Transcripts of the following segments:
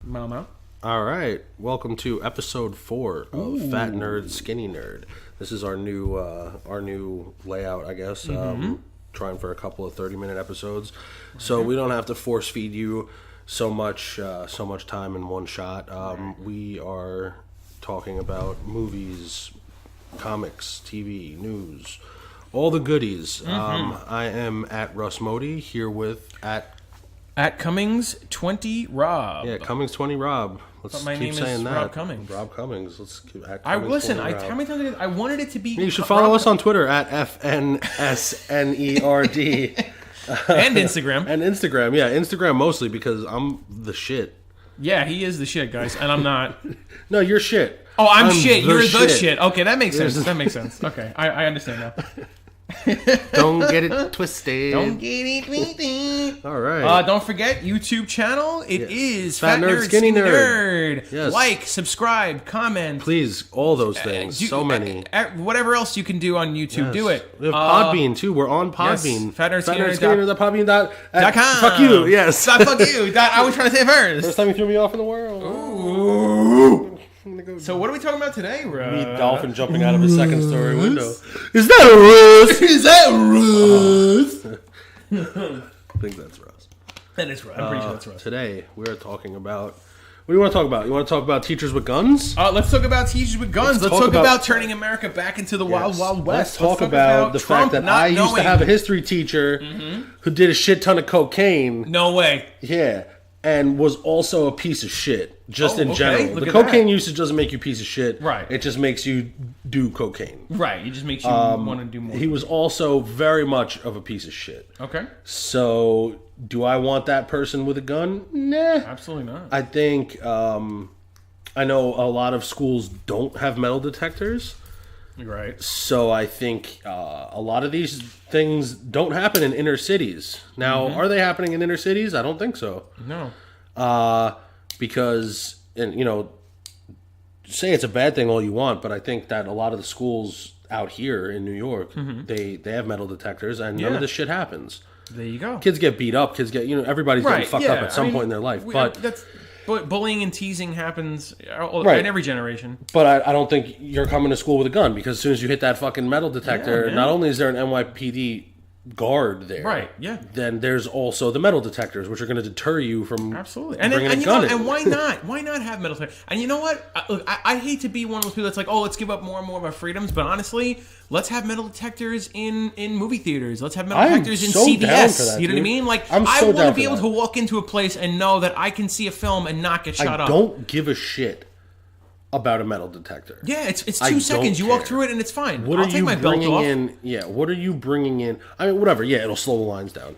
Mama. All right, welcome to episode 4 of Fat Nerd, Skinny Nerd. This is our new layout, I guess. Trying for a couple of 30-minute episodes, so we don't have to force feed you so much time in one shot. We are talking about movies, comics, TV, news, all the goodies. I am at Russ Modi here with at Cummings 20 Rob. Yeah, Cummings 20 Rob. Let's my keep name saying is that. Rob Cummings. Rob Cummings. Let's keep at How Cummings 20 Rob. many times did I wanted it to be. You should follow us on Twitter at FNSNERD. And Instagram. And Instagram, yeah. Instagram mostly because I'm the shit. Yeah, he is the shit, guys, and I'm not. No, you're shit. Oh, I'm shit. You're the shit. Okay, that makes sense. That makes sense. Okay, I understand now. Don't get it twisted. Don't get it twisted. All right. Don't forget YouTube channel. It is Fat Nerd, Skinny Nerd. Yes. Like, subscribe, comment. Please, all those things. So many. Whatever else you can do on YouTube, do it. We have Podbean too. We're on Podbean. Yes. Fat Nerd, Skinny Skinny Nerd. Podbean.com. Fuck you. Yes. Fuck you. I was trying to say it first. First time you threw me off in the world. Ooh. So what are we talking about today, Russ? Me dolphin jumping out of a second-story window. Is that Russ? Is that Russ? I think that's Russ. That is Russ. I'm pretty sure that's Russ. Today we are talking about. What do you want to talk about? You want to talk about teachers with guns? Let's talk about teachers with guns. Let's talk about turning America back into the wild, wild west. Let's talk about the fact that I used to have a history teacher who did a shit ton of cocaine. No way. Yeah. And was also a piece of shit, just in general. The cocaine usage doesn't make you a piece of shit. Right. It just makes you do cocaine. Right. It just makes you want to do more. He was also very much of a piece of shit. Okay. So, do I want that person with a gun? Nah. Absolutely not. I think, I know a lot of schools don't have metal detectors. Right. So I think a lot of these things don't happen in inner cities. Now, are they happening in inner cities? I don't think so. No. Because, say it's a bad thing all you want, but I think that a lot of the schools out here in New York, they have metal detectors, and none of this shit happens. There you go. Kids get beat up. Kids get, everybody's getting fucked up at some point in their life. But bullying and teasing happens in every generation. But I don't think you're coming to school with a gun, because as soon as you hit that fucking metal detector, not only is there an NYPD guard there, right? Yeah. Then there's also the metal detectors, which are going to deter you from bringing a gun in. And why not? Why not have metal detectors? And you know what? Look, I hate to be one of those people that's like, oh, let's give up more and more of our freedoms. But honestly, let's have metal detectors in movie theaters. Let's have metal detectors in CVS. You know what I mean? Like, I want to be able to walk into a place and know that I can see a film and not get shot up. I don't give a shit about a metal detector. Yeah, it's 2 seconds. You walk through it and it's fine. What I'll take my belt off. What are you bringing in? I mean, whatever. Yeah, it'll slow the lines down.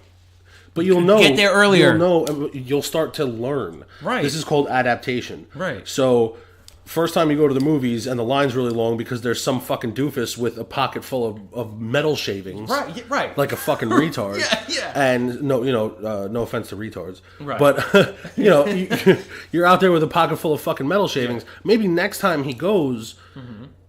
But you'll know. Get there earlier. You'll start to learn. Right. This is called adaptation. Right. So, first time you go to the movies and the line's really long because there's some fucking doofus with a pocket full of metal shavings. Right. Like a fucking retard. Yeah. And no offense to retards. Right. But, you're out there with a pocket full of fucking metal shavings. Yeah. Maybe next time he goes,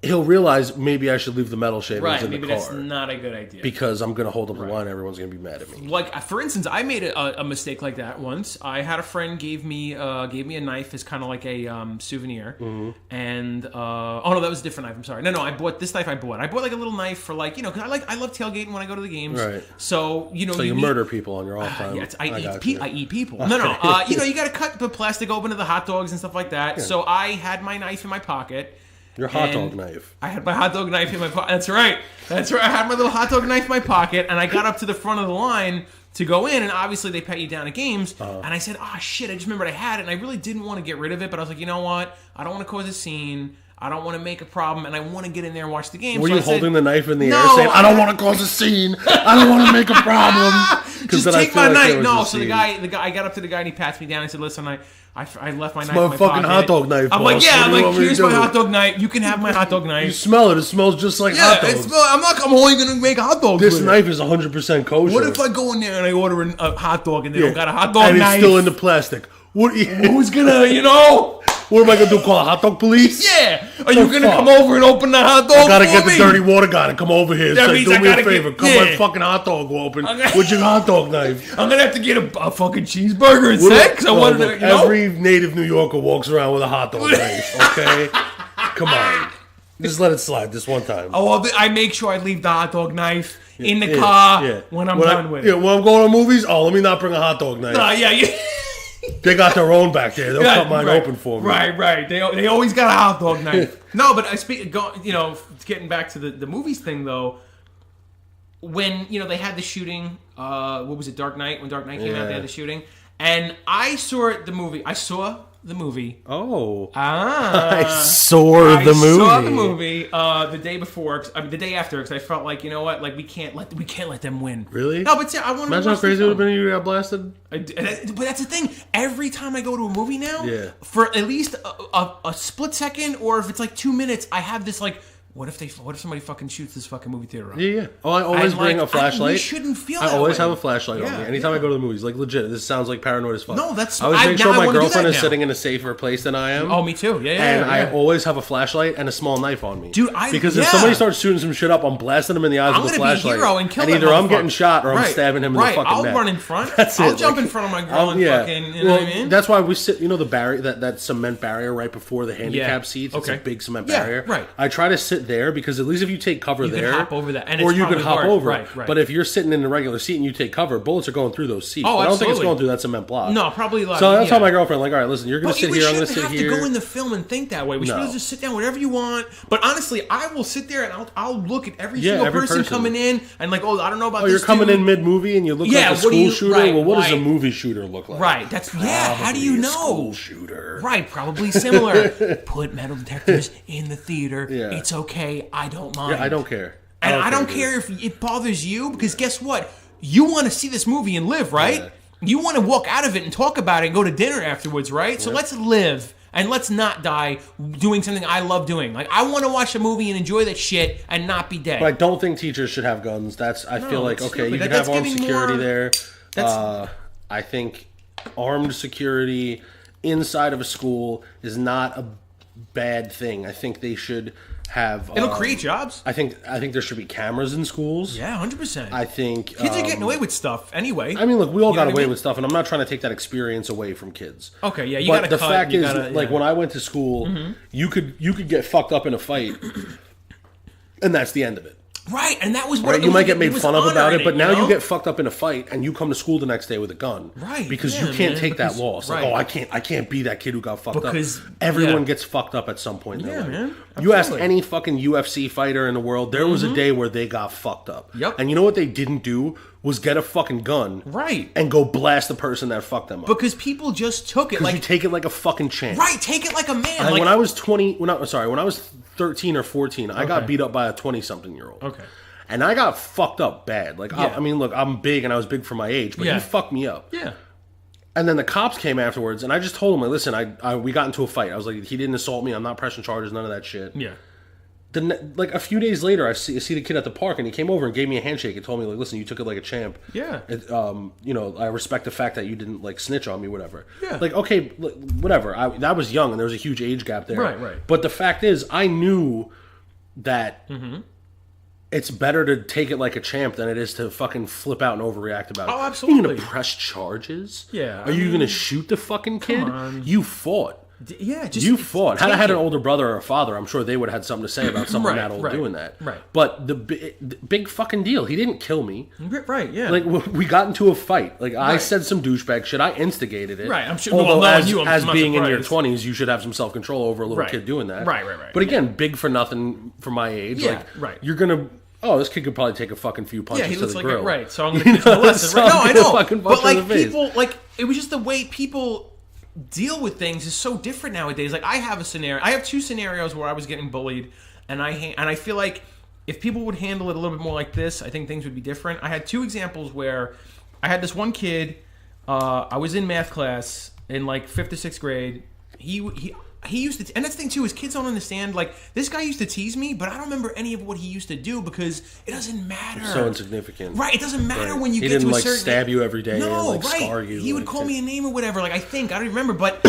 he'll realize maybe I should leave the metal shavings in the car. Maybe that's not a good idea. Because I'm going to hold up the line and everyone's going to be mad at me. Like, for instance, I made a mistake like that once. I had a friend gave me a knife as kind of like a souvenir. And, oh no, that was a different knife. I'm sorry. No, I bought this knife I bought like a little knife for because I love tailgating when I go to the games. Right. So, So you murder people on your off time. Yeah, I eat people. No. You got to cut the plastic open to the hot dogs and stuff like that. Yeah. So I had my knife in my pocket. Your hot dog knife. I had my hot dog knife in my pocket. That's right. I had my little hot dog knife in my pocket, and I got up to the front of the line to go in, and obviously they pat you down at games. And I said, oh, shit, I just remembered I had it, and I really didn't want to get rid of it, but I was like, you know what? I don't want to cause a scene. I don't want to make a problem, and I want to get in there and watch the game. Were you holding the knife in the air saying, I don't want to cause a scene. I don't want to make a problem. Just take my knife. No, so the guy, I got up to the guy, and he pats me down. I said, listen, I left my knife in my fucking pocket. Hot dog knife, I'm boss. like, here's my hot dog knife. You can have my hot dog knife. You smell it. It smells just like hot dogs. I'm only going to make a hot dog. This knife is 100% kosher. What if I go in there and I order a hot dog and they don't got a hot dog and knife? And it's still in the plastic. Who's going to, What am I gonna do? Call a hot dog police? Yeah. Are you gonna come over and open the hot dog? I gotta get the dirty water guy to come over here. That means do I me a gotta favor. Cut my fucking hot dog open with your hot dog knife. I'm gonna have to get a fucking cheeseburger instead. Because I wanted to, you know? Every native New Yorker walks around with a hot dog knife. Okay, come on. Just let it slide this one time. Oh, well, I make sure I leave the hot dog knife in the car when I'm done with it. Yeah, when I'm going to movies, let me not bring a hot dog knife. Yeah. They got their own back there. They'll cut mine open for me. Right. They always got a hot dog knife. No, but getting back to the movies thing though. When they had the shooting, what was it? Dark Knight. When Dark Knight came out, they had the shooting, and I saw the movie. Oh. I saw the movie the day before. The day after, because I felt like, you know what, like we can't let them win. Really? No, but I want to. Imagine how crazy it would have been if you got blasted. But that's the thing. Every time I go to a movie now, for at least a split second, or if it's like 2 minutes, I have this like. What if somebody fucking shoots this fucking movie theater up? Yeah. Oh, I always bring a flashlight. You shouldn't feel I that always way. have a flashlight on me. Anytime I go to the movies. Like, legit, this sounds like paranoid as fuck. No, that's... I always make sure my girlfriend is now. sitting in a safer place than I am. Oh, me too. And I always have a flashlight and a small knife on me. Dude, Because if somebody starts shooting some shit up, I'm blasting them in the eyes with a flashlight. I'm going to be a hero and kill that either I'm getting shot or I'm stabbing him in the fucking neck. I'll run in front. That's it. I'll jump in front of my girl and fucking... You know what I mean? That's why we sit... the barrier, that cement barrier right before the handicap seats. It's a big cement barrier. Right. I try to sit there because at least if you take cover there... hop over that, and or you could hop over it. Right. But if you're sitting in a regular seat and you take cover, bullets are going through those seats. Oh, I don't think it's going through that cement block. No, probably. So I tell my girlfriend, like, all right, listen, you're going to sit here, I'm going to sit here. We shouldn't have to go in the film and think that way. We should just sit down whatever you want. But honestly, I will sit there and I'll look at every single person coming in and like, I don't know about this. You're coming in mid-movie and you look like a school shooter? Well, what does a movie shooter look like? Right. That's how do you know? School shooter. Right. Probably similar. Put metal detectors in the theater. It's okay. I don't mind. Yeah, I don't care. And I don't care if it bothers you, because guess what? You want to see this movie and live, right? Yeah. You want to walk out of it and talk about it and go to dinner afterwards, right? So let's live and let's not die doing something I love doing. Like, I want to watch a movie and enjoy that shit and not be dead. But I don't think teachers should have guns. I feel like, okay, you can have armed security there. I think armed security inside of a school is not a bad thing. I think they should have... It'll create jobs. I think there should be cameras in schools. Yeah, 100%. I think... Kids are getting away with stuff anyway. I mean, look, we all got away with stuff, and I'm not trying to take that experience away from kids. Okay, yeah, you gotta cut. But the fact is, like, when I went to school, you could get fucked up in a fight, and that's the end of it. Right, and that was what you might get made fun of about it, but now you get fucked up in a fight and you come to school the next day with a gun. Right. Because you can't take that loss. Like, I can't be that kid who got fucked up. Everyone gets fucked up at some point in their life. Man. You ask any fucking UFC fighter in the world, there was a day where they got fucked up. Yep. And you know what they didn't do was get a fucking gun. Right. And go blast the person that fucked them up. Because people just took it like... you take it like a fucking champ. Right, take it like a man. Like when I was 13 or 14, I got beat up by a 20-something-year-old. Okay. And I got fucked up bad. Like, I mean, look, I'm big and I was big for my age, but he fucked me up. Yeah. And then the cops came afterwards, and I just told him, like, listen, we got into a fight. I was like, he didn't assault me. I'm not pressing charges, none of that shit. Yeah. Then, like, a few days later, I see the kid at the park, and he came over and gave me a handshake and told me, like, listen, you took it like a champ. Yeah. I respect the fact that you didn't, like, snitch on me, whatever. Yeah. Like, okay, whatever. That was young, and there was a huge age gap there. Right. But the fact is, I knew that... It's better to take it like a champ than it is to fucking flip out and overreact about it. Oh, absolutely. Are you going to press charges? Yeah. Are you going to shoot the fucking kid? You fought. Yeah, you fought. Had I had an older brother or a father, I'm sure they would have had something to say about someone that old doing that. Right. But the big fucking deal, he didn't kill me. Right, yeah. Like, we got into a fight. Like, I said some douchebag shit. I instigated it. Right, I'm sure. Although, as being in your 20s, you should have some self-control over a little kid doing that. Right. But again, big for nothing for my age. Yeah, like, you're going to... Oh, this kid could probably take a fucking few punches to the grill. Right, so I'm going to teach him a lesson. Right? No, I know. But, like, people... Like, it was just the way people... deal with things is so different nowadays. Like, I have two scenarios where I was getting bullied, and I feel like if people would handle it a little bit more like this, I think things would be different. I had two examples where I had this one kid. I was in math class in like 5th or 6th grade. He he used to, and that's the thing too, is kids don't understand, like, this guy used to tease me, but I don't remember any of what he used to do because it doesn't matter. It's so insignificant. Right, it doesn't matter when you he get to a didn't, certain... stab you every day no, and, scar you. He would call me a name or whatever, like, I don't even remember, but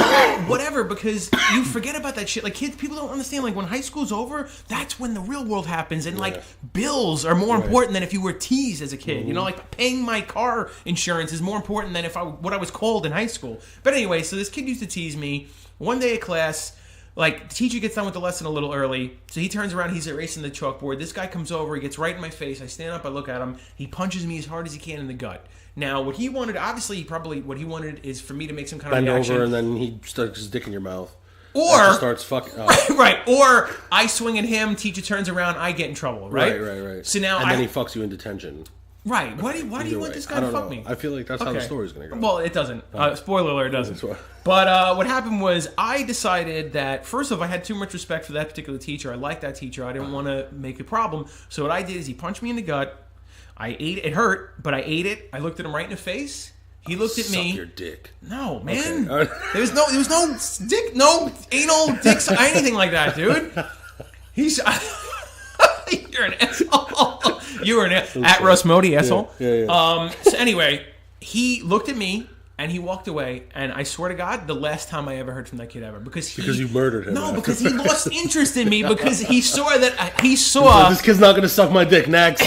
whatever, because you forget about that shit. Like, kids, people don't understand, like, when high school's over, that's when the real world happens, and, like, bills are more important than if you were teased as a kid. You know, like, paying my car insurance is more important than what I was called in high school. But anyway, so this kid used to tease me. One day at class, like, the teacher gets done with the lesson a little early, so he turns around, he's erasing the chalkboard. This guy comes over, he gets right in my face. I stand up, I look at him. He punches me as hard as he can in the gut. Now, what he wanted, obviously, what he wanted is for me to make some kind of reaction. Bend over, and then he sticks his dick in your mouth. Or starts fucking. Right. Or I swing at him. Teacher turns around. I get in trouble. Right. Right. So now, then he fucks you in detention. Right. Why do you want this guy to fuck me? I feel like that's how the story's gonna go. Well, it doesn't. Spoiler alert, it doesn't. But what happened was I decided that first off, I had too much respect for that particular teacher. I liked that teacher. I didn't want to make a problem. So what I did is he punched me in the gut. I ate it. It hurt, but I ate it. I looked at him right in the face. He looked at me. Suck your dick. No, man. Okay. There was no dick, no anal dicks, anything like that, dude. He's. You're an asshole. You were an at Russ Modi, asshole. Yeah. So anyway, he looked at me and he walked away. And I swear to God, the last time I ever heard from that kid ever, because you murdered him. No, because he lost interest in me because he saw that this kid's not gonna suck my dick. Next.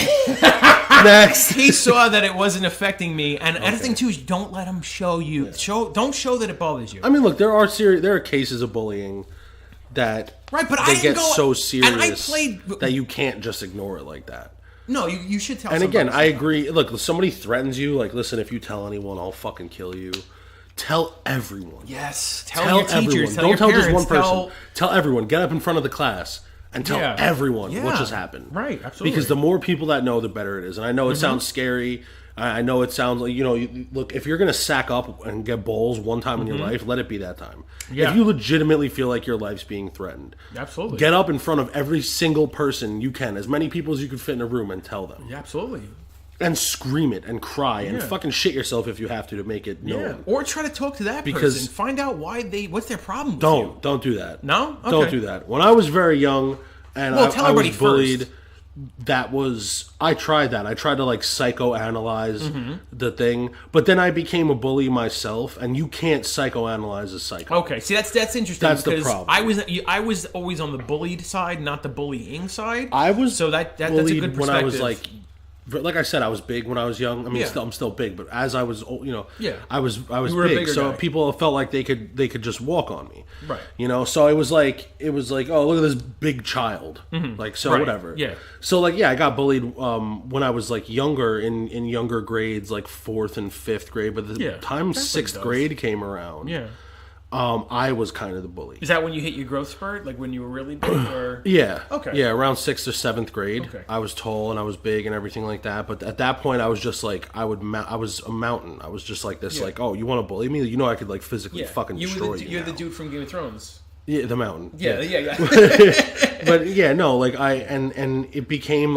Next. He saw that it wasn't affecting me, and the thing too is don't let him show you. Don't show that it bothers you. I mean, look, there are cases of bullying that but they get so serious and I played, that you can't just ignore it like that. No, you should tell. And again, I agree. Look, if somebody threatens you, like, listen, if you tell anyone, I'll fucking kill you. Tell everyone. Yes, tell your teachers. Don't tell just one person. Tell everyone. Get up in front of the class. And tell everyone what just happened. Right, absolutely. Because the more people that know, the better it is. And I know it sounds scary. I know it sounds like, look, if you're going to sack up and get balls one time in your life, let it be that time. Yeah. If you legitimately feel like your life's being threatened, absolutely, get up in front of every single person you can, as many people as you can fit in a room, and tell them. Yeah, absolutely. And scream it and cry and fucking shit yourself if you have to make it known. Yeah. Or try to talk to that person. Find out what's their problem with you. Don't do that. No? Okay. Don't do that. When I was very young... And I was bullied. First. I tried that. I tried to psychoanalyze the thing, but then I became a bully myself, and you can't psychoanalyze a psycho. Okay, see that's interesting. That's the problem. I was always on the bullied side, not the bullying side. I was that's a good perspective. When I was like I said, I was big when I was young. I mean, I'm still big, but as I was, I was big. So guy. People felt like they could just walk on me, right? So it was like, oh, look at this big child, whatever. Yeah. So I got bullied when I was younger in younger grades, like 4th and 5th grade. But the time 6th grade came around, I was kind of the bully. Is that when you hit your growth spurt? Like when you were really big? Or? Yeah. Okay. Yeah, around 6th or 7th grade. Okay. I was tall and I was big and everything like that. But at that point, I was just I was a mountain. I was just like this, oh, you want to bully me? I could physically fucking destroy you. You're the dude from Game of Thrones. Yeah, the mountain. Yeah. But yeah, no, and it became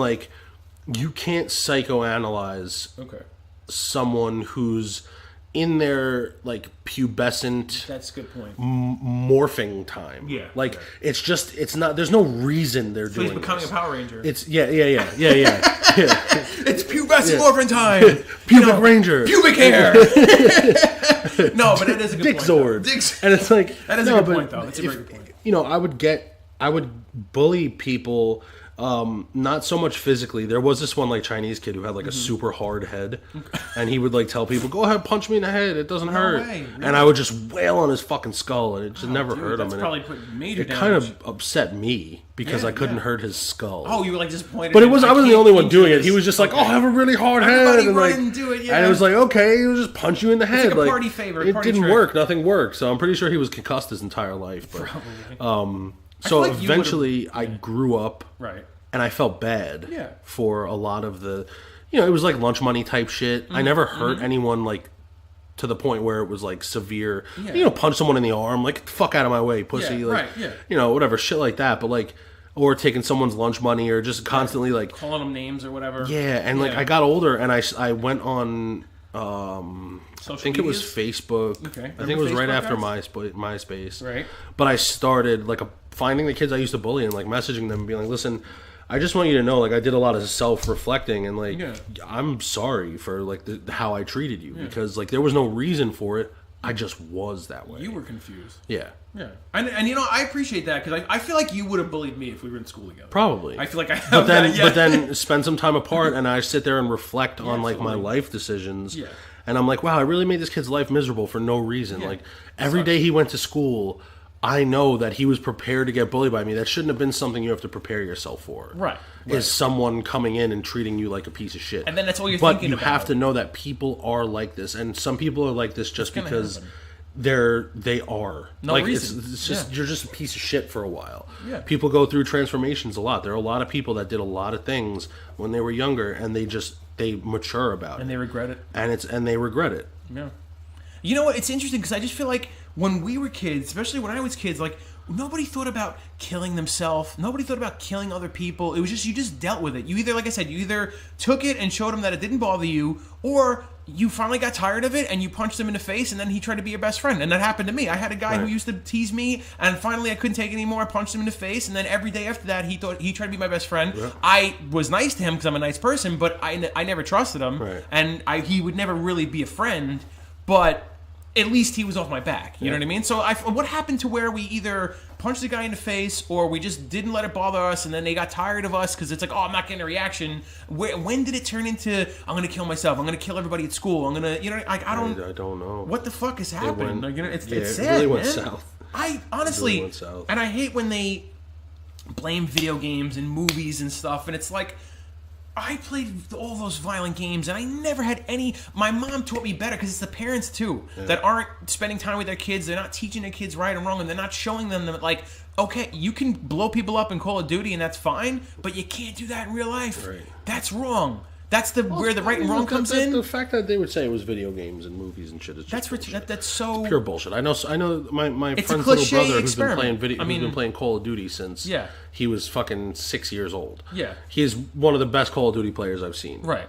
you can't psychoanalyze someone who's in their pubescent, that's a good point, morphing time. Yeah, it's not. There's no reason they're doing. He's becoming this. a Power Ranger. It's yeah. It's pubescent morphing time. Pubic Ranger. Pubic hair. No, but it is a good Dick point. Zord. And it's that is a good point though. That's a very good point. I would bully people. Not so much physically. There was this one Chinese kid who had a super hard head, and he would tell people, "Go ahead, punch me in the head. It doesn't hurt." Way, really? And I would just wail on his fucking skull, and it just never hurt him. That's probably put major damage. It kind of upset me because I couldn't hurt his skull. Oh, you were just pointing. But I wasn't the only one doing it. He was just "Oh, I have a really hard head," and run and do it. Yeah. And it was okay, he'll just punch you in the head. It's a party favor. It didn't work. Nothing worked. So I'm pretty sure he was concussed his entire life. But probably. So eventually, I grew up. Right. And I felt bad for a lot of the, it was lunch money type shit. I never hurt anyone to the point where it was severe. Yeah. Punch someone in the arm, get the fuck out of my way, pussy. Yeah, whatever shit like that. But or taking someone's lunch money or just constantly calling them names or whatever. Yeah, and I got older and I went on Social I think it was medias? Facebook. Okay. I think it was Facebook, right after guys? MySpace. Right. But I started like finding the kids I used to bully and like messaging them and being like, listen, I just want you to know, like, I did a lot of self-reflecting and like, I'm sorry for like how I treated you because like there was no reason for it. I just was that way. You were confused. Yeah. Yeah. And you know, I appreciate that because I feel like you would have bullied me if we were in school together. Probably. I feel like I have But then, that, yeah. but then spend some time apart and I sit there and reflect on like my absolutely. life decisions. Yeah. And I'm like, wow, I really made this kid's life miserable for no reason. Yeah. Like every day he went to school, I know that he was prepared to get bullied by me. That shouldn't have been something you have to prepare yourself for. Right. Is someone coming in and treating you like a piece of shit. And then that's all you're but thinking you about. have to know that people are like this. And some people are like this just gonna because happen. they are. No like reason. it's just you're just a piece of shit for a while. Yeah. People go through transformations a lot. There are a lot of people that did a lot of things when they were younger and they mature about And it. they regret it. And they regret it. Yeah. You know what? It's interesting because I just feel like when we were kids, especially when I was kids, like nobody thought about killing themselves. Nobody thought about killing other people. It was just you just dealt with it. You either, like I said, you either took it and showed them that it didn't bother you, or you finally got tired of it and you punched him in the face, and then he tried to be your best friend. And that happened to me. I had a guy who used to tease me, and finally I couldn't take it anymore. I punched him in the face, and then every day after that, he tried to be my best friend. Yeah. I was nice to him because I'm a nice person, but I never trusted him, and he would never really be a friend. But at least he was off my back. You know what I mean? So what happened to where we either punched the guy in the face or we just didn't let it bother us and then they got tired of us because it's like, oh, I'm not getting a reaction. When did it turn into, I'm going to kill myself. I'm going to kill everybody at school. I'm going to, you know, like, I don't know. What the fuck is happening? Like, you know, it's sad, it really went man. south. I honestly, really went south. And I hate when they blame video games and movies and stuff, and it's like, I played all those violent games, and I never had any. My mom taught me better because it's the parents too that aren't spending time with their kids. They're not teaching their kids right and wrong, and they're not showing them that, like, okay, you can blow people up in Call of Duty, and that's fine, but you can't do that in real life. Right. That's wrong. That's where the right and wrong comes in. The fact that they would say it was video games and movies and shit is just that's so it's pure bullshit. I know my it's friend's little brother who's been playing who's been playing Call of Duty since he was fucking 6 years old. Yeah, he's one of the best Call of Duty players I've seen. Right,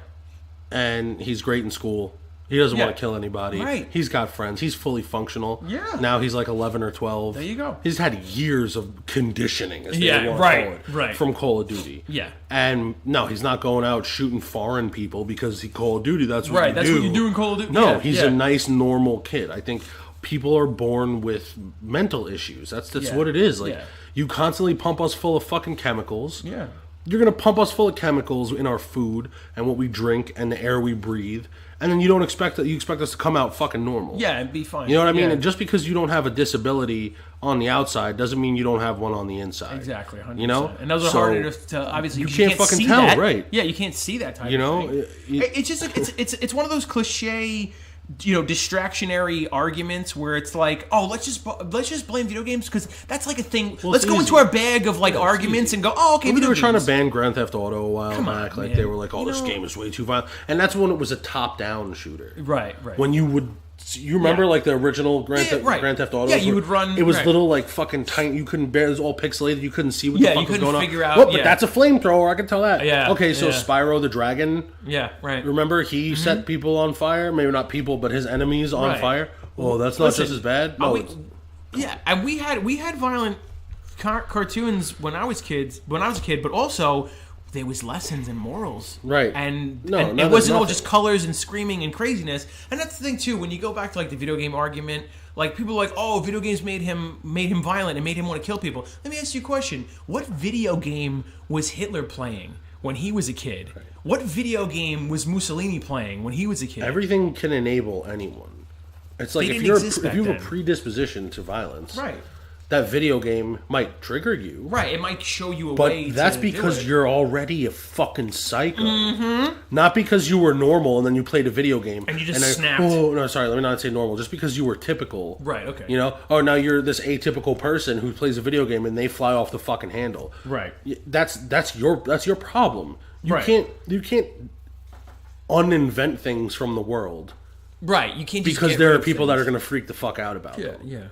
and he's great in school. He doesn't want to kill anybody. Right. He's got friends. He's fully functional. Yeah. Now he's like 11 or 12. There you go. He's had years of conditioning, as they want to call it, from Call of Duty. Yeah. And no, he's not going out shooting foreign people because Call of Duty, that's what you do. That's what you do in Call of Duty. No, he's a nice, normal kid. I think people are born with mental issues. That's what it is. Like, you constantly pump us full of fucking chemicals. Yeah. You're going to pump us full of chemicals in our food and what we drink and the air we breathe. And then you expect us to come out fucking normal. Yeah, and be fine. You know what I mean? And just because you don't have a disability on the outside doesn't mean you don't have one on the inside. Exactly, 100%. You know? And those are harder to obviously you can't fucking see tell, that. right? Yeah, you can't see that type of thing. It's just it's one of those cliche, distractionary arguments where it's like, oh, let's just blame video games because that's like a thing. Well, let's go into our bag of like arguments and go, oh, okay. They were trying to ban Grand Theft Auto a while back. Like they were like, oh, this game is way too violent, and that's when it was a top-down shooter. Right. When you remember like the original Grand Theft Auto? Yeah, you would run. It was little like fucking tiny. You couldn't bear. It was all pixelated. You couldn't see what the fuck was going on. Figure out. What? But that's a flamethrower. I can tell that. Yeah. Okay, so Spyro the Dragon. Yeah. Right. Remember he set people on fire. Maybe not people, but his enemies on fire. Oh, that's not just as bad. No. And we had violent cartoons when I was a kid, but also there was lessons and morals, right? And it wasn't all just colors and screaming and craziness. And that's the thing too. When you go back to like the video game argument, like people are like, oh, video games made him violent and made him want to kill people. Let me ask you a question: what video game was Hitler playing when he was a kid? Right. What video game was Mussolini playing when he was a kid? Everything can enable anyone. It's like if you have a predisposition to violence, right? That video game might trigger you. Right, it might show you a way to But that's because you're already a fucking psycho. Mm-hmm. Not because you were normal and then you played a video game. And you just snapped. Oh, no, sorry, let me not say normal. Just because you were typical. Right, okay. You know? Oh, now you're this atypical person who plays a video game and they fly off the fucking handle. Right. That's your problem. You can't uninvent things from the world. Right, you can't just because there are people that are going to freak the fuck out about them. Yeah.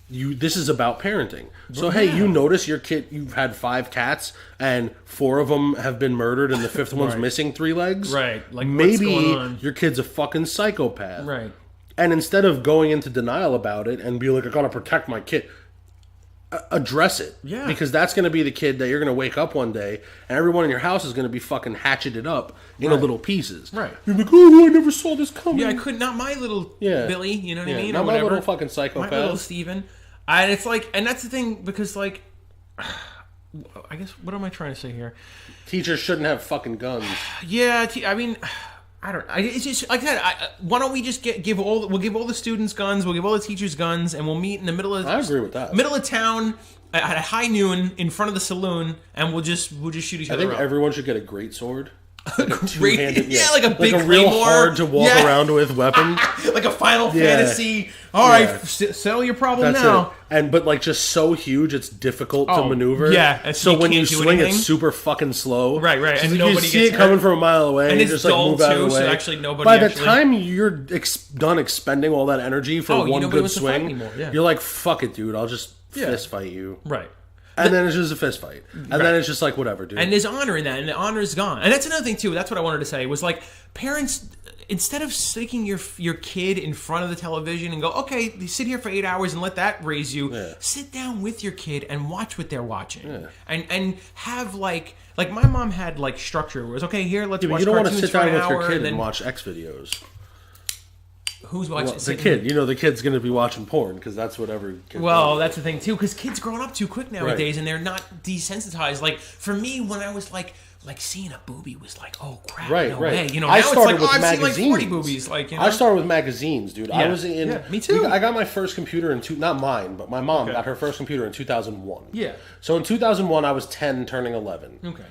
this is about parenting. So hey, you notice your kid, you've had 5 cats and 4 of them have been murdered and the 5th one's missing 3 legs. Right. Like, maybe what's going on? your kid's a fucking psychopath. Right. And instead of going into denial about it and be like, I gotta protect my kid, address it. Yeah. Because that's going to be the kid that you're going to wake up one day and everyone in your house is going to be fucking hatcheted up into little pieces. Right. You're like, oh, I never saw this coming. Yeah, I could not my little Billy, you know what I mean? Not or my whatever. little fucking psychopath. My little Steven. And it's like, and that's the thing, because like, I guess, what am I trying to say here? Teachers shouldn't have fucking guns. Yeah, I mean, I don't. It's just like I said. Why don't we just give all the students guns, we'll give all the teachers guns, and we'll meet in the middle of. I agree with that. Middle of town at high noon in front of the saloon, and we'll just shoot each other. I think up. everyone should get a great sword. Like a two-handed, like a big like a real claymore. hard to walk around with weapon, like a Final Fantasy. All right, settle your problem now. But like just so huge, it's difficult to maneuver. Yeah, so when you swing, it's super fucking slow. Right, and nobody you see it coming from a mile away, and it's just like dull move out of too. the way. So actually, nobody. By the time you're done expending all that energy for one good swing, you're like, fuck it, dude. I'll just fist fight you. Right. And then it's just a fist fight. And then it's just like, whatever, dude. And there's honor in that, and the honor is gone. And that's another thing, too. That's what I wanted to say, was like, parents, instead of sticking your kid in front of the television and go, okay, sit here for 8 hours and let that raise you, sit down with your kid and watch what they're watching. Yeah. And have, like my mom had, like, structure. It was, okay, here, let's watch cartoons for an hour. You don't want to sit down with your kid and watch X videos. Who's watching? The kid. You know, the kid's going to be watching porn because that's what every kid does. That's the thing, too, because kids growing up too quick nowadays, and they're not desensitized. Like, for me, when I was like seeing a boobie was like, oh crap, no way. You know, now it's like, oh, I've seen like 40 boobies. Like, you know? I started with magazines, dude. I was in. Yeah, me too. I got my first computer in not mine, but my mom got her first computer in 2001. Yeah. So in 2001, I was 10, turning 11. Okay.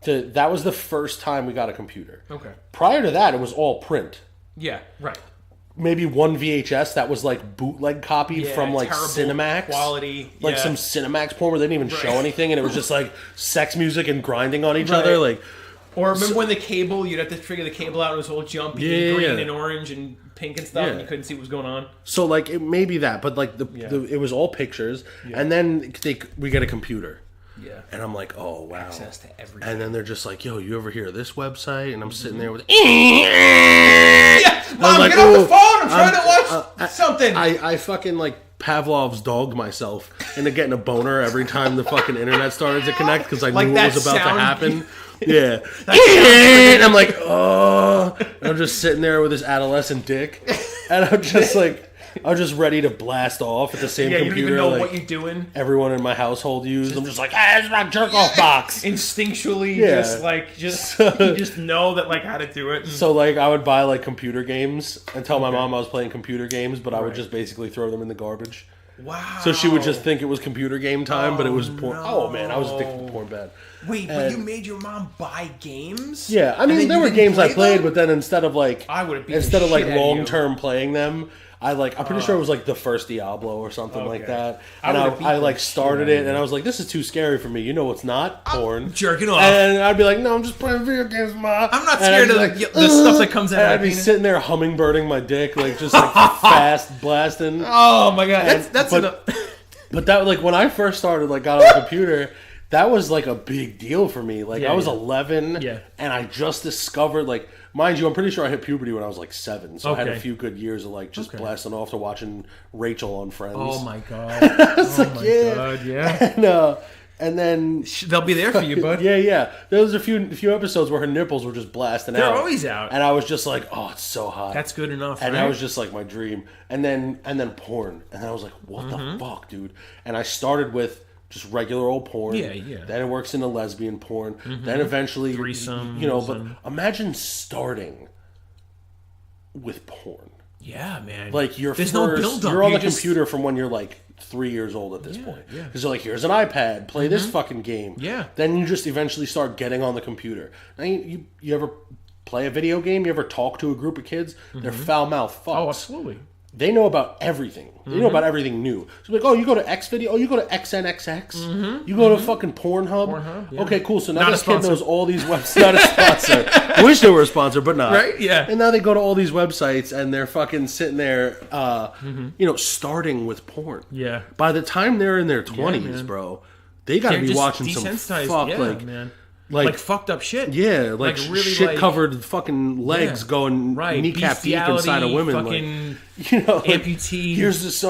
That was the first time we got a computer. Okay. Prior to that, it was all print. Yeah. Right. Maybe one VHS that was like bootleg copied from like Cinemax quality, like some Cinemax porn where they didn't even show anything, and it was just like sex music and grinding on each other. Like, or remember when the cable, you'd have to figure the cable out, and it was all jumpy, and green and orange and pink and stuff, and you couldn't see what was going on. So like it may be that, but like it was all pictures, and then we get a computer. Yeah. And I'm like, oh, wow. Access to everything. And then they're just like, yo, you ever hear of this website? And I'm sitting there with... Mom, like, get off the phone! I'm trying to watch something! I fucking, like, Pavlov's dogged myself into getting a boner every time the fucking internet started to connect because I knew what was about to happen. Yeah. And I'm like, oh. And I'm just sitting there with this adolescent dick. And I'm just like... I was just ready to blast off at the same computer. You don't even know what you're doing. Everyone in my household used. I'm just like, it's my jerk-off box. Instinctually, you just know that, like, how to do it. So, like, I would buy, like, computer games and tell my mom I was playing computer games, but I would just basically throw them in the garbage. Wow. So she would just think it was computer game time, but it was porn. No. Oh, man, I was addicted to porn bad. Wait, but you made your mom buy games? Yeah, I mean, there were games I played, but then instead of, like, long-term playing them... I'm pretty sure it was like the first Diablo or something like that. And I like started it and I was like, this is too scary for me. You know what's not? Porn. I'm jerking off. And I'd be like, no, I'm just playing video games, Ma. I'm not scared of the stuff that comes out of my penis. I'd be sitting there hummingbirding my dick, like just like fast blasting. Oh my god. That's enough. But that, like, when I first started, like, got on the computer, that was like a big deal for me. Like, I was 11 and I just discovered, like, mind you, I'm pretty sure I hit puberty when I was like 7, so I had a few good years of like just blasting off to watching Rachel on Friends. Oh my god! God, yeah. And then they'll be there for you, bud. yeah. There was a few episodes where her nipples were just blasting out. They're always out, and I was just like, oh, it's so hot. That's good enough. And that was just like my dream. And then porn, and I was like, what the fuck, dude? And I started with just regular old porn. Yeah. Then it works into lesbian porn. Then eventually, threesome. But imagine starting with porn. Yeah, man. Like you're on the computer from when you're like 3 years old at this point. Yeah. Because you're like, here's an iPad, play this fucking game. Yeah. Then you just eventually start getting on the computer. Now you ever play a video game? You ever talk to a group of kids? They're foul-mouthed fucks. Oh, absolutely. they know about everything. They know about everything new. So like, oh, you go to X video. Oh, you go to XNXX. You go to fucking Pornhub. Yeah. Okay, cool. So now Not this a kid sponsor. knows all these websites. Not a sponsor. Wish they were a sponsor, but not. Right? Yeah. And now they go to all these websites and they're fucking sitting there, starting with porn. Yeah. By the time they're in their 20s, man. bro, they got to They're be just watching some desensitized. fuck Yeah, man. like Like fucked up shit. yeah, like really, shit covered fucking legs going kneecap deep inside of women. Fucking like, amputee. Here's this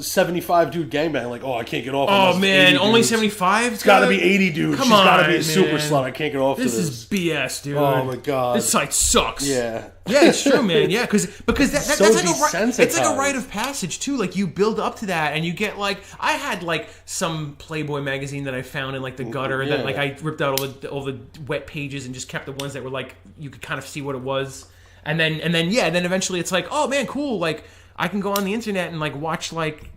75 dude gangbang. Like, oh, I can't get off. Oh man, only 75. It's got to be 80 dudes. Come She's got to on, be a super man. slut. I can't get off This to this. is BS, dude. Oh my god, This site sucks. yeah. Yeah, it's true, man. Yeah, because that's So like it's like a desensitized. rite of passage too. Like you build up to that, and you get like I had like some Playboy magazine that I found in like the gutter that like I ripped out all the wet pages and just kept the ones that were like you could kind of see what it was, and then eventually it's like, oh man, cool. Like I can go on the internet and like watch like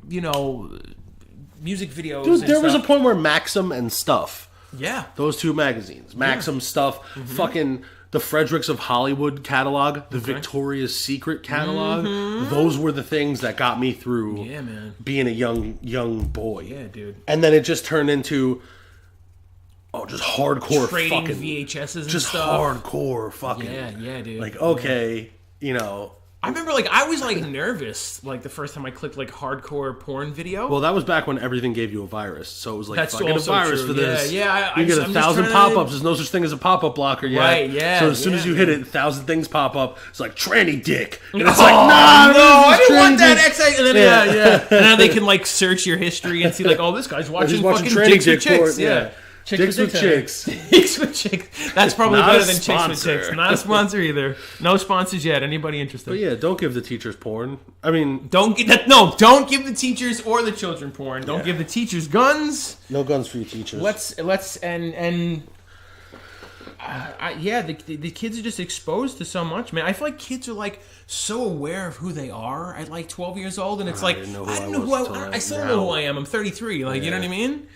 music videos. Dude, and there was a stuff. point where Maxim and Stuff, Yeah. those two magazines, Maxim Stuff, fucking the Fredericks of Hollywood catalog, the Victoria's Secret catalog. Those were the things that got me through. Yeah, man. Being a young boy. Yeah, dude. And then it just turned into just hardcore Trading fucking VHSs and just stuff. hardcore fucking. Yeah, dude. Like, okay, I remember, like, I was, like, nervous, like, the first time I clicked, like, hardcore porn video. well, that was back when everything gave you a virus, so it was like, That's fucking a also virus true. for this. Yeah, you get I'm just 1,000 trying to- pop-ups. There's no such thing as a pop-up blocker yet. Right, yeah, So as soon as you man. hit it, 1,000 things pop up. It's like, tranny dick. And it's Oh, like, nah, I this is didn't want tranny that dick. and then, yeah. And now they can, like, search your history and see, like, oh, this guy's watching, He's watching fucking tranny Chicks with dick porn, Chicks. Yeah. Dicks with chicks. Chicks with Chicks. That's probably Not better a than Chicks with sponsor. Chicks. Not a sponsor either. No sponsors yet. Anybody interested? But yeah, don't give the teachers porn. I mean, Don't give the teachers or the children porn. Don't give the teachers guns. no guns for you teachers. The kids are just exposed to so much, man. I feel like kids are like so aware of who they are at like 12 years old, and it's like didn't know who I I don't know was who till I still now. don't know who I am. I'm 33. Like you know what I mean?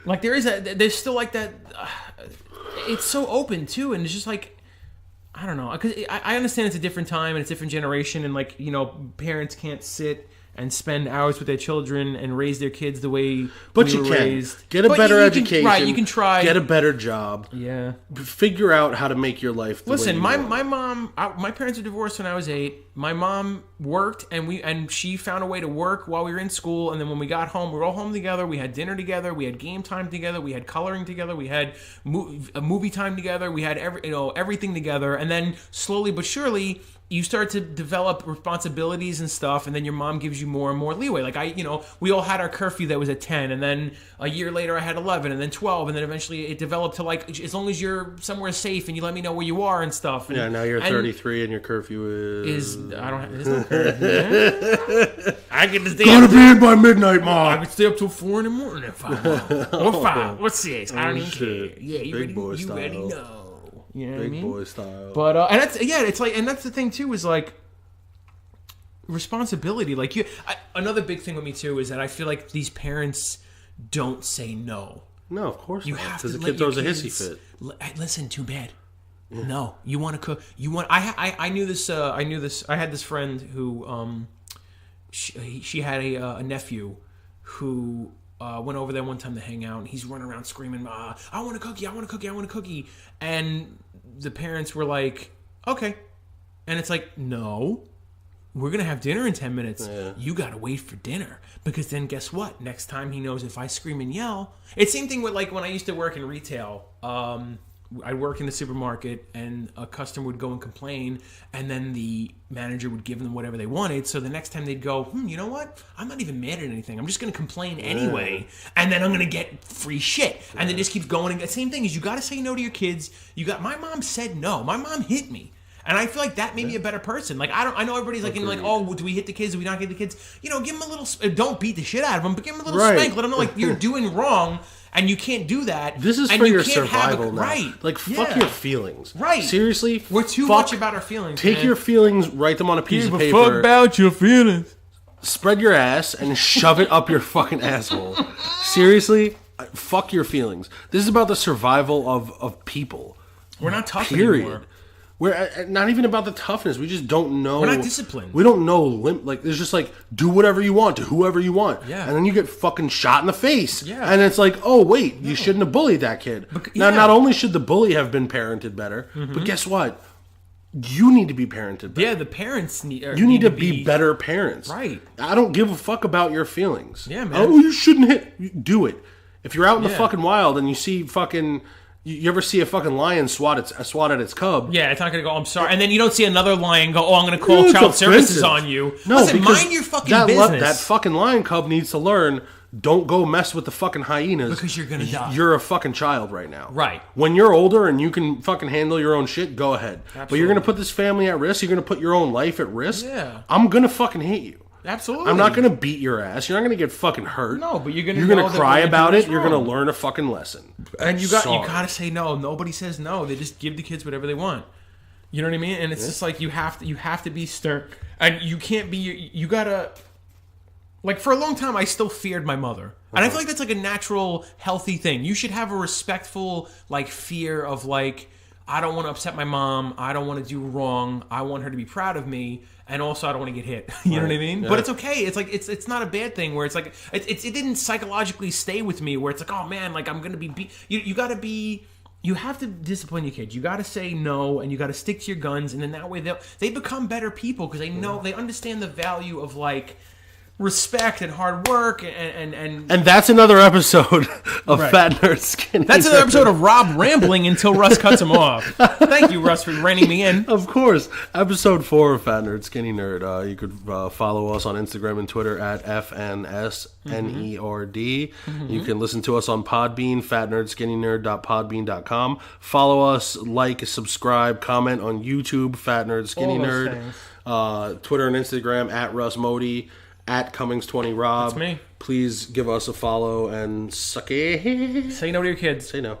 Like there's still like that. It's so open too, and it's just like I don't know, because I understand it's a different time and it's a different generation, and like parents can't sit and spend hours with their children and raise their kids the way But we you were can raised. get a But better you education. Right, you can try. Get a better job. Yeah. Figure out how to make your life. The Listen, way you my want. mom, my parents were divorced when I was 8. My mom worked, and she found a way to work while we were in school. And then when we got home, we were all home together. We had dinner together. We had game time together. We had coloring together. We had a movie time together. We had everything together. And then slowly but surely, you start to develop responsibilities and stuff, and then your mom gives you more and more leeway. Like we all had our curfew that was at 10, and then a year later I had 11, and then 12, and then eventually it developed to like as long as you're somewhere safe and you let me know where you are and stuff. And, Yeah, now you're 33 and your curfu is I don't have. There's no curfew. Yeah. I get to stay. gotta Up be in by midnight, I mom. can stay up till 4 in the morning if I want, or 5, or 6. I don't even shit. care. Yeah, you Big boy already style. know. You know what I Big mean? boy style. But and it's like, and that's the thing too, is like responsibility. Like another big thing with me too is that I feel like these parents don't say no. No, of course You not. have to Because the let kid your throws a kids, hissy fit. Listen, too bad. Yeah. No, you want to cook. You want. I knew this. I knew this. I had this friend who she had a nephew who went over there one time to hang out, and he's running around screaming, "I want a cookie! I want a cookie! I want a cookie!" And the parents were like, "Okay," and it's like, "No, we're gonna have dinner in 10 minutes. Yeah. You gotta wait for dinner, because then guess what? Next time he knows if I scream and yell." It's same thing with like when I used to work in retail. I'd work in the supermarket, and a customer would go and complain, and then the manager would give them whatever they wanted. So the next time they'd go, you know what? I'm not even mad at anything. I'm just going to complain anyway, and then I'm going to get free shit. And then just keeps going. And same thing is, you got to say no to your kids. My mom said no. My mom hit me. And I feel like that made me a better person. Like I know everybody's like, oh, do we hit the kids? Do we not hit the kids? Give them a little. Don't beat the shit out of them, but give them a little spank. Let them know like you're doing wrong, and you can't do that. This is and for you your can't have survival now. Right? Like fuck Yeah. your feelings. Right. Seriously, We're too much about our feelings. Take man. your feelings, write them on a piece of Give a fuck paper, about your feelings. spread your ass, and shove it up your fucking asshole. Seriously, fuck your feelings. This is about the survival of people. We're not tough Period. anymore. We're not even about the toughness. We just don't know. We're not disciplined. We don't know. Like, there's just like, do whatever you want to whoever you want. Yeah. And then you get fucking shot in the face. Yeah. And it's like, oh, wait, you shouldn't have bullied that kid. Now, not only should the bully have been parented better, but guess what? You need to be parented better. Yeah, the parents need... You need to be better parents. Right. I don't give a fuck about your feelings. Yeah, man. Oh, you shouldn't hit... Do it. If you're out in the fucking wild and you see fucking... You ever see a fucking lion swat at its cub? Yeah, it's not going to go, I'm sorry. And then you don't see another lion go, oh, I'm going to call child services on you. No, listen, mind your fucking business. That fucking lion cub needs to learn, don't go mess with the fucking hyenas. Because you're going to die. You're a fucking child right now. Right. When you're older and you can fucking handle your own shit, go ahead. Absolutely. But you're going to put this family at risk. You're going to put your own life at risk. Yeah. I'm going to fucking hate you. Absolutely. I'm not going to beat your ass. You're not going to get fucking hurt. No, but you're going to cry about it. You're going to learn a fucking lesson. And you got to say no. Nobody says no. They just give the kids whatever they want. You know what I mean? And it's just like you have to be stern, and you can't be. You gotta. Like, for a long time, I still feared my mother. And I feel like that's like a natural, healthy thing. You should have a respectful, like, fear of, like, I don't want to upset my mom. I don't want to do wrong. I want her to be proud of me. And also, I don't want to get hit. You know what I mean? Yeah. But it's okay. It's like, it's not a bad thing where it's like, it didn't psychologically stay with me where it's like, oh, man, like, I'm going to be... You got to be... You have to discipline your kids. You got to say no, and you got to stick to your guns. And then that way, they become better people because they know, they understand the value of, like... respect and hard work and that's another episode of Fat Nerd Skinny. That's another episode of Rob rambling until Russ cuts him off. Thank you, Russ, for reining me in. Of course. Episode 4 of Fat Nerd Skinny Nerd. You could follow us on Instagram and Twitter at FNSNERD. You can listen to us on Podbean, fatnerdskinnynerd.podbean.com. Follow us, like, subscribe, comment on YouTube, Fat Nerd Skinny Nerd. Twitter and Instagram at Russ Modi. At Cummings20Rob. That's me. Please give us a follow and suck it. Say no to your kids. Say no.